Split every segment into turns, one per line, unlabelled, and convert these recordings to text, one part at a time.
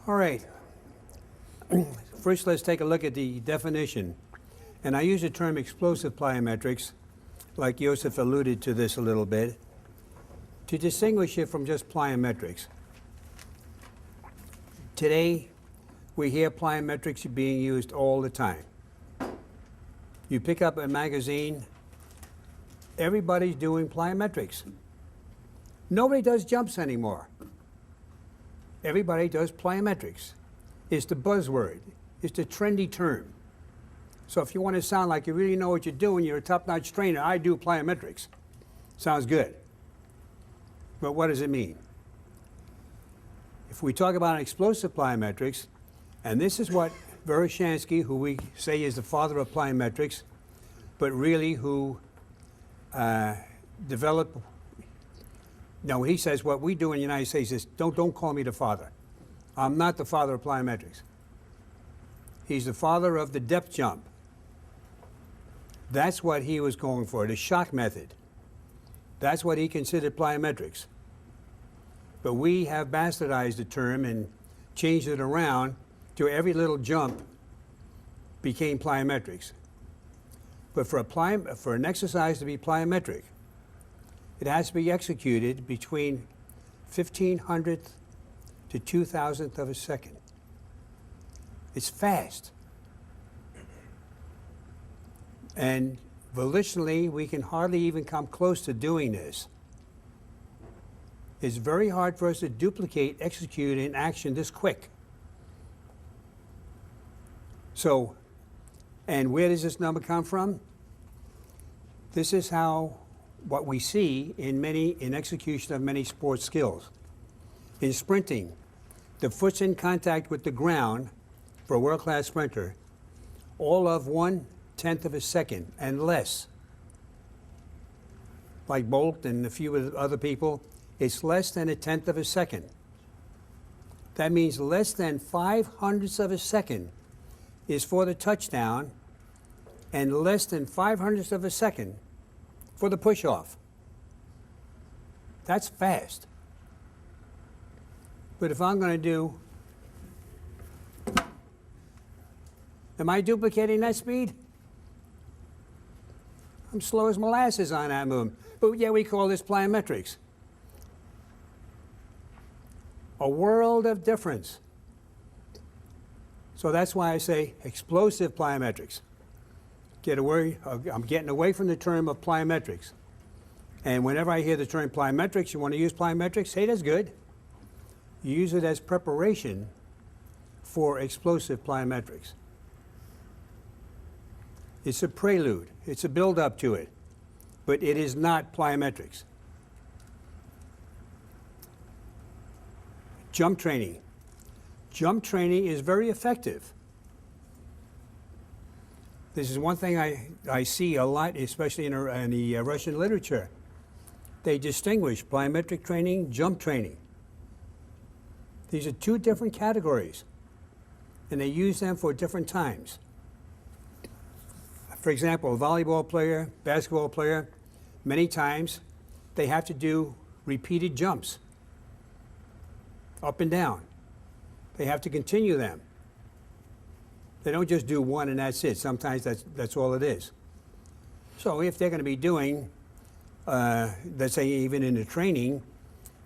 All right. First, let's take a look at the definition. And I use the term explosive plyometrics, like Joseph alluded to this a little bit, to distinguish it from just plyometrics. Today, we hear plyometrics being used all the time. You pick up a magazine, everybody's doing plyometrics. Nobody does jumps anymore. Everybody does plyometrics. It's the buzzword. It's the trendy term. So if you want to sound like you really know what you're doing, you're a top-notch trainer, I do plyometrics. Sounds good. But what does it mean? If we talk about explosive plyometrics, and this is what Veroshansky, who we say is the father of plyometrics, but really who developed. No, he says what we do in the United States is don't call me the father. I'm not the father of plyometrics. He's the father of the depth jump. That's what he was going for, the shock method. That's what he considered plyometrics. But we have bastardized the term and changed it around to every little jump became plyometrics. But for an exercise to be plyometric, it has to be executed between 1/1500th to 2,000th of a second. It's fast. And volitionally, we can hardly even come close to doing this. It's very hard for us to duplicate, execute an action this quick. So, and where does this number come from? This is what we see in execution of many sports skills. In sprinting, the foot's in contact with the ground for a world-class sprinter, all of 1/10 of a second and less. Like Bolt and a few other people, it's less than 1/10 of a second. That means less than 5/100ths of a second is for the touchdown and less than 5/100ths of a second for the push-off. That's fast. But if I'm going to do, am I duplicating that speed? I'm slow as molasses on that movement. But yeah, we call this plyometrics. A world of difference. So that's why I say explosive plyometrics. I'm getting away from the term of plyometrics. And whenever I hear the term plyometrics, you want to use plyometrics? Hey, that's good. You use it as preparation for explosive plyometrics. It's a prelude. It's a build-up to it. But it is not plyometrics. Jump training. Jump training is very effective. This is one thing I see a lot, especially in the Russian literature. They distinguish plyometric training, jump training. These are two different categories, and they use them for different times. For example, a volleyball player, basketball player, many times they have to do repeated jumps, up and down. They have to continue them. They don't just do one and that's it. Sometimes that's all it is. So if they're going to be doing, let's say even in the training,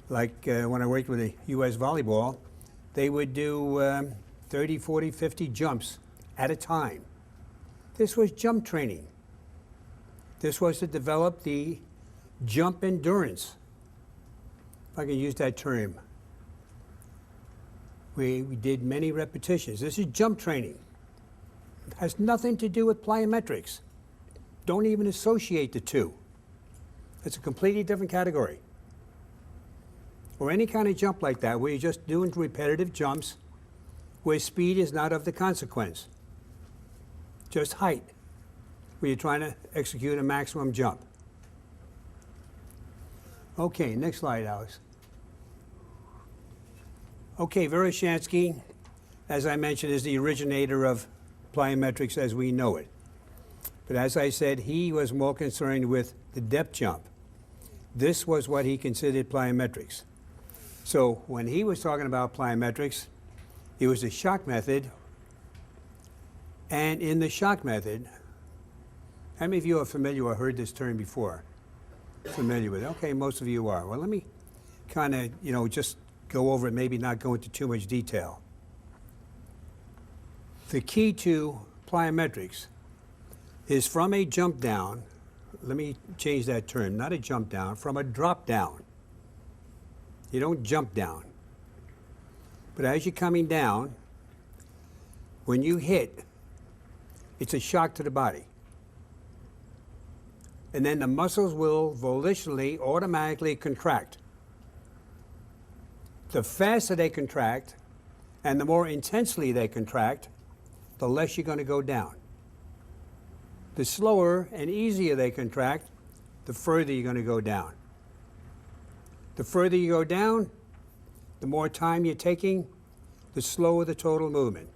like when I worked with the U.S. volleyball, they would do 30, 40, 50 jumps at a time. This was jump training. This was to develop the jump endurance, if I can use that term. We did many repetitions. This is jump training. It has nothing to do with plyometrics. Don't even associate the two. It's a completely different category. Or any kind of jump like that, where you're just doing repetitive jumps, where speed is not of the consequence. Just height, where you're trying to execute a maximum jump. Okay, next slide, Alex. Okay, Veroshansky, as I mentioned, is the originator of plyometrics as we know it. But as I said, he was more concerned with the depth jump. This was what he considered plyometrics. So when he was talking about plyometrics, It was a shock method. And in the shock method, how many of you are familiar or heard this term before? Familiar with it? Okay, most of you are. Well, let me kind of, just go over it, maybe not go into too much detail. The key to plyometrics is from a jump down, let me change that term, not a jump down, from a drop down. You don't jump down. But as you're coming down, when you hit, it's a shock to the body. And then the muscles will volitionally, automatically contract. The faster they contract, and the more intensely they contract, the less you're going to go down. The slower and easier they contract, the further you're going to go down. The further you go down, the more time you're taking, the slower the total movement.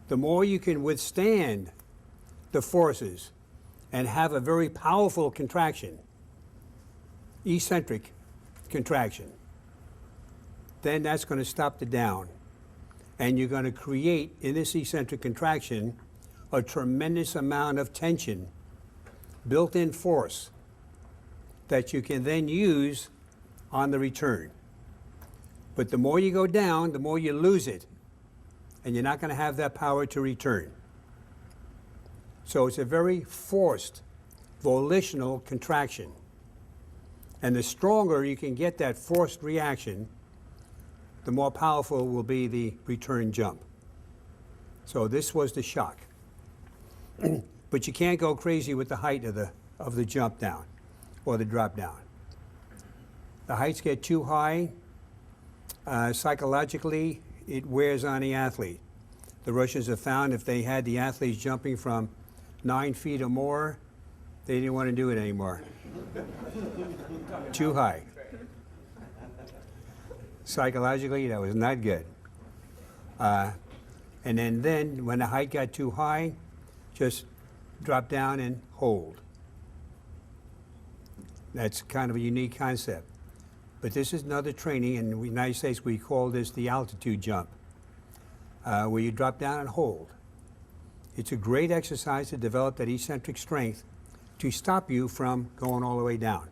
The more you can withstand the forces and have a very powerful contraction, eccentric contraction, then that's going to stop the down. And you're going to create, in this eccentric contraction, a tremendous amount of tension, built-in force, that you can then use on the return. But the more you go down, the more you lose it, and you're not going to have that power to return. So it's a very forced, volitional contraction. And the stronger you can get that forced reaction, the more powerful will be the return jump. So this was the shock. But you can't go crazy with the height of the jump down or the drop down. The heights get too high. Psychologically, it wears on the athlete. The Russians have found if they had the athletes jumping from 9 feet or more, they didn't want to do it anymore. Too high. Psychologically, that was not good. And then when the height got too high, just drop down and hold. That's kind of a unique concept. But this is another training. In the United States, we call this the altitude jump, where you drop down and hold. It's a great exercise to develop that eccentric strength to stop you from going all the way down.